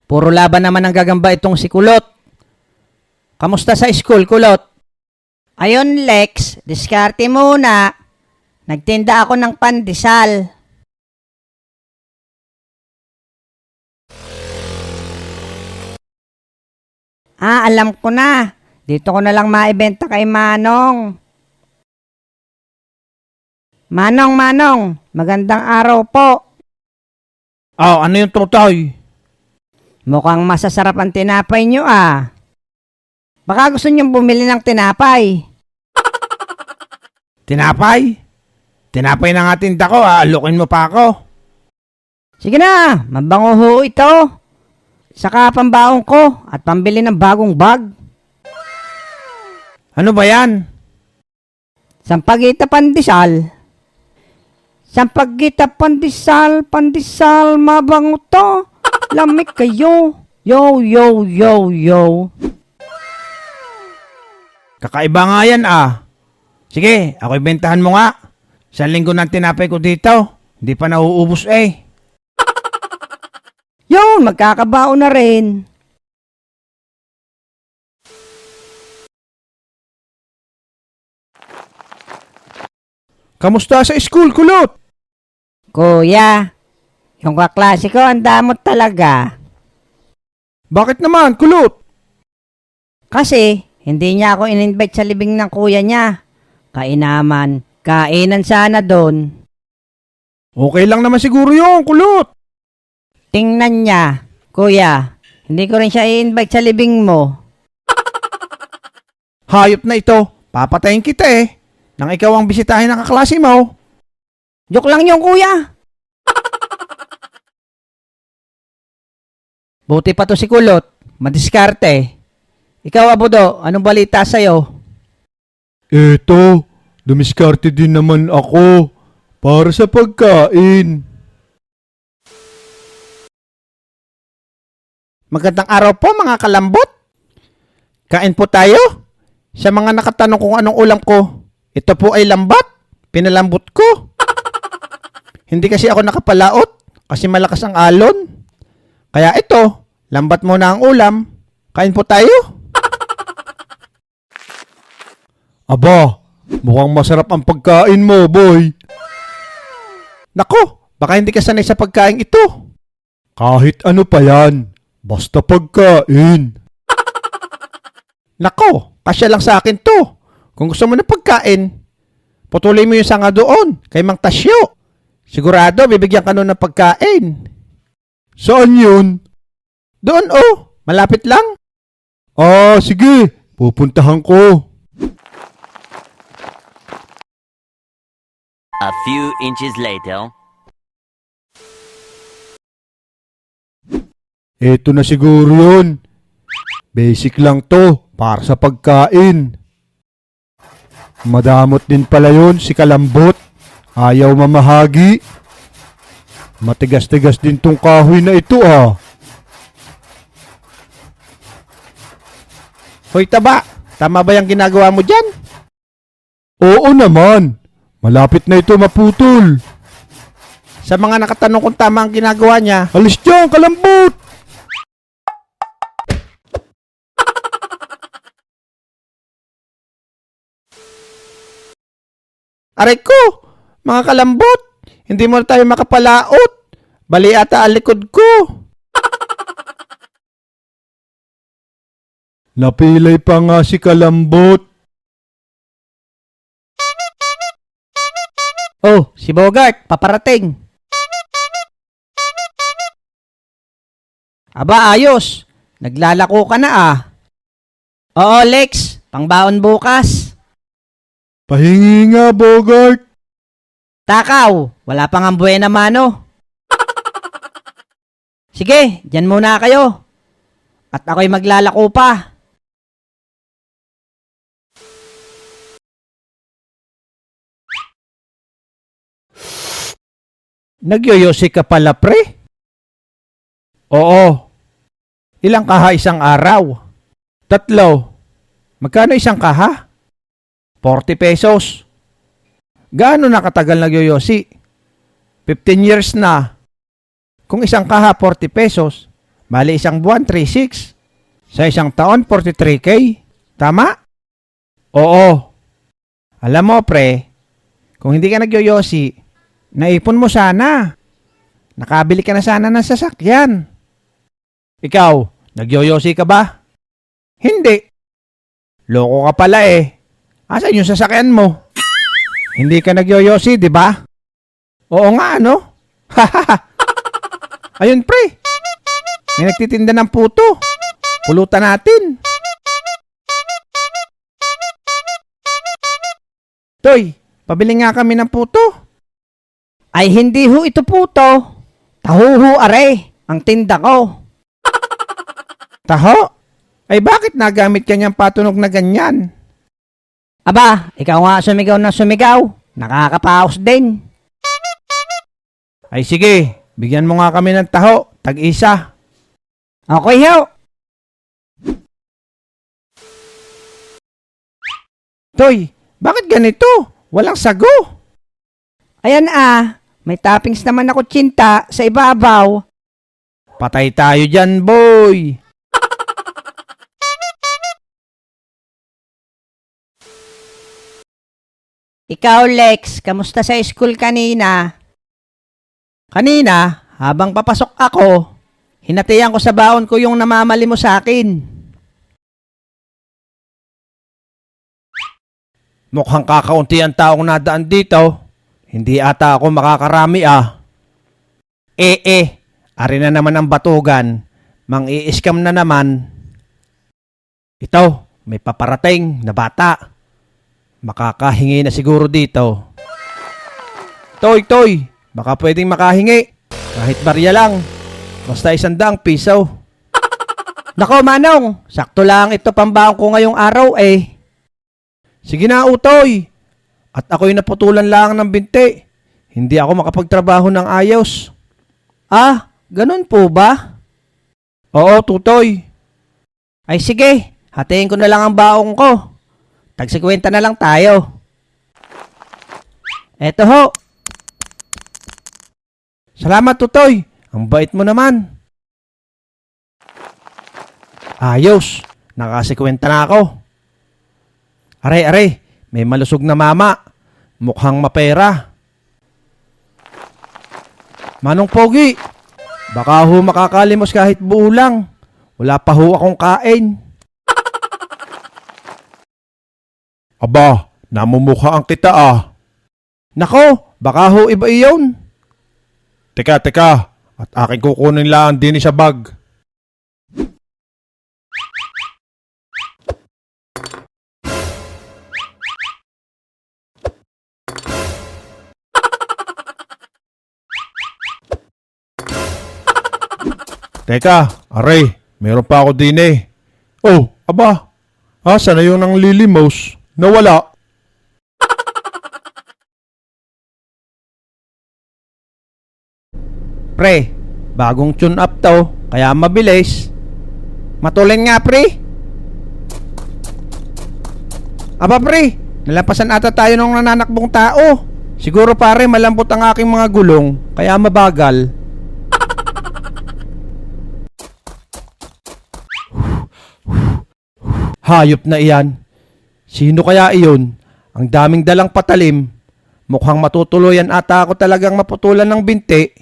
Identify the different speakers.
Speaker 1: Puro laban naman ang gagamba itong si Kulot. Kamusta sa school, Kulot?
Speaker 2: Ayun, Lex, diskarte muna. Nagtinda ako ng pandesal. Alam ko na. Dito ko na lang maibenta kay Manong. Manong, magandang araw po.
Speaker 1: Ano yung tutoy?
Speaker 2: Mukhang masasarap ang tinapay nyo ah. Baka gusto nyong bumili ng tinapay.
Speaker 1: Tinapay? Tinapay na nga tinda ko, aalukin mo pa ako.
Speaker 2: Sige na, mabango ho ito. Saka pambaong ko at pambili ng bagong bag.
Speaker 1: Ano ba yan?
Speaker 2: Sampagita pandesal. Sampagita pandesal, mabango to. Lamig kayo. Yo.
Speaker 1: Kakaiba nga yan Sige, ako'y bentahan mo nga. Sa linggo ng tinapay ko dito. Hindi pa nauubos
Speaker 2: Yun, magkakabao na rin.
Speaker 1: Kamusta sa school, Kulot?
Speaker 2: Kuya, yung kaklase ko ang damot talaga.
Speaker 1: Bakit naman, Kulot?
Speaker 2: Kasi hindi niya ako in-invite sa libing ng kuya niya. Kainan sana doon.
Speaker 1: Okay lang naman siguro yun, Kulot.
Speaker 2: Tingnan niya, kuya, hindi ko rin siya i-invite sa libing mo.
Speaker 1: Hayop na ito. Papatayin kita nang ikaw ang bisitahin ng kaklase mo.
Speaker 2: Joke lang yung kuya.
Speaker 1: Buti pa to si Kulot. Madiskarte. Ikaw, Abudo, anong balita sa'yo?
Speaker 3: Eto, dumiskarte din naman ako para sa pagkain.
Speaker 1: Magandang araw po mga kalambot. Kain po tayo. Sa mga nakatanong kung anong ulam ko, ito po ay lambat. Pinalambot ko. Hindi kasi ako nakapalaot kasi malakas ang alon. Kaya ito, lambat muna ang ulam. Kain po tayo.
Speaker 3: Aba, mukhang masarap ang pagkain mo, boy.
Speaker 1: Nako, baka hindi ka sanay sa pagkain ito.
Speaker 3: Kahit ano pa yan, basta pagkain.
Speaker 1: Nako, kasya lang sa akin to. Kung gusto mo ng pagkain, patuloy mo yung sanga doon kay Mang Tasyo. Sigurado, bibigyan ka nun ng pagkain.
Speaker 3: Saan yun?
Speaker 1: Doon malapit lang.
Speaker 3: Sige, pupuntahan ko.
Speaker 4: A few inches later.
Speaker 3: Eto na siguro yun. Basic lang to para sa pagkain. Madamot din pala yun si Kalambot. Ayaw mamahagi. Matigas-tigas din tong kahoy na ito
Speaker 1: Hoy taba, tama ba yung ginagawa mo dyan?
Speaker 3: Oo naman. Malapit na ito maputol.
Speaker 1: Sa mga nakatanong kung tama ang ginagawa niya,
Speaker 3: Alis dyan, Kalambot!
Speaker 1: aray ko, mga kalambot, hindi mo na tayo makapalaot. Bali ata ang likod ko.
Speaker 3: Napilay pa nga si Kalambot.
Speaker 1: Si Bogart, paparating. Aba, ayos. Naglalako ka na Oo, Lex, pangbaon bukas.
Speaker 3: Pahingi nga, Bogart.
Speaker 2: Takaw, wala pang ang buena mano.
Speaker 1: Sige, dyan muna kayo. At ako'y maglalako pa. Nagyoyosi ka pala, pre? Oo. Ilang kaha isang araw? 3. Magkano isang kaha? 40 pesos. Gaano nakatagal nagyoyosi? 15 years na. Kung isang kaha 40 pesos, Bali isang buwan, 3,600. Sa isang taon, 43K. Tama? Oo. Alam mo, pre, kung hindi ka nagyoyosi, naipon mo sana. Nakabili ka na sana ng sasakyan. Ikaw, nagyoyosi ka ba? Hindi. Loko ka pala eh. Asan yung sasakyan mo? Hindi ka nagyoyosi, di ba? Oo nga, ano? Ayun, pre. May nagtitinda ng puto. Pulutan natin. Toy, pabili nga kami ng puto.
Speaker 2: Ay hindi ho ito puto. Taho ho are, ang tinda ko.
Speaker 1: Taho? Ay bakit nagamit ka niyang patunog na ganyan?
Speaker 2: Aba, ikaw nga sumigaw na sumigaw. Nakakapaos din.
Speaker 1: Ay sige, bigyan mo nga kami ng taho, tag-isa.
Speaker 2: Okay ho.
Speaker 1: Toy, bakit ganito? Walang sago.
Speaker 2: Ayan may toppings naman ako tsinta sa ibabaw.
Speaker 1: Patay tayo dyan, boy.
Speaker 2: Ikaw Lex, kamusta sa school kanina?
Speaker 1: Kanina, habang papasok ako, hinatian ko sa baon ko yung namamali mo sa akin. Mukhang kakaunti ang taong nadaan dito. Hindi ata ako makakarami ah. Ari na naman ang batugan. Mang-i-scam na naman. Ito, may paparating na bata. Makakahingi na siguro dito. Toy, baka pwedeng makahingi. Kahit barya lang. Basta 100 piso.
Speaker 2: Nako Manong, sakto lang ito pambaon ko ngayong araw eh.
Speaker 1: Sige na, Utoy. At ako'y naputulan lang ng binti. Hindi ako makapagtrabaho ng ayos.
Speaker 2: Ah, ganun po ba?
Speaker 1: Oo, Tutoy.
Speaker 2: Ay sige, hatiin ko na lang ang baong ko. Tag-50 na lang tayo. Eto ho.
Speaker 1: Salamat, Tutoy. Ang bait mo naman. Ayos. Naka-50 na ako. Aray, may malusog na mama. Mukhang mapera. Manong Pogi, baka ho makakalimos kahit buo lang. Wala pa ho akong kain.
Speaker 3: Aba, namumukha ang kita ah.
Speaker 1: Nako, baka ho iba iyon.
Speaker 3: Teka, at aking kukunin lang din sa bag. Teka, aray, meron pa ako din eh. Oh, aba, asa na yung nang lilimos? Nawala.
Speaker 1: Pre, bagong tune up to, kaya mabilis. Matulin nga, pre. Aba, pre, nalampasan ata tayo ng nananakbong tao. Siguro pare, malambot ang aking mga gulong, kaya mabagal. Hayop na iyan. Sino kaya iyon? Ang daming dalang patalim. Mukhang matutuloyan ata ako talagang maputulan ng binti.